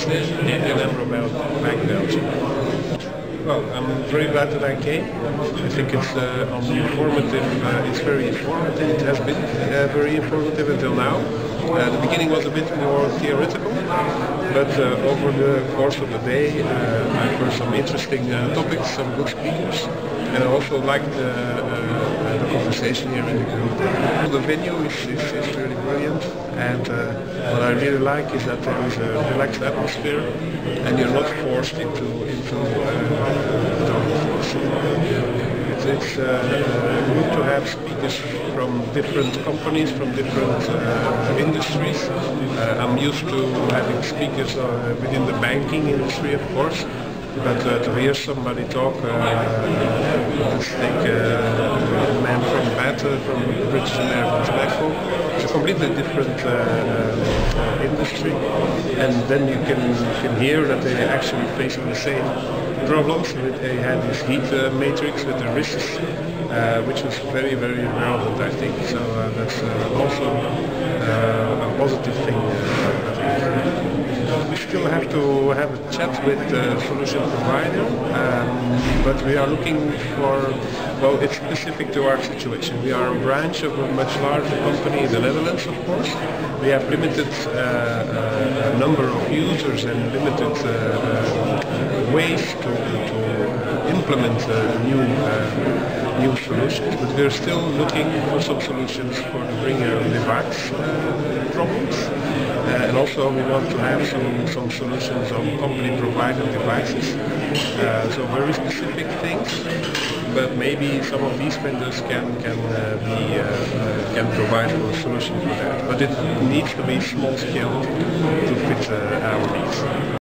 ABN AMRO Bank Belgium. Well, I'm very glad that I came. I think it's informative. It's very informative. It has been very informative until now. The beginning was a bit more theoretical, but over the course of the day I've heard some interesting topics, some good speakers, and I also liked the conversation here in the group. The venue is really brilliant, and what I really like is that there is a relaxed atmosphere, and you're not forced into it's good to have speakers from different companies, from different industries. I'm used to having speakers within the banking industry, of course, but to hear somebody talk, let's take a man from BAT, from British American Tobacco. It's a completely different industry, and then you can hear that they're actually facing the same problems. They had this heat matrix with the risks, which was very, very relevant, I think. So that's also a positive thing. We still have to have a chat with the solution provider, but we are looking for, well, it's specific to our situation. We are a branch of a much larger company in the Netherlands, of course. We have limited number of users and limited ways to implement new solutions, but we're still looking for some solutions for the bringer device problems. And also we want to have some solutions on company provided devices, so very specific things, but maybe some of these vendors can provide a solution for that. But it needs to be small scale to fit our needs.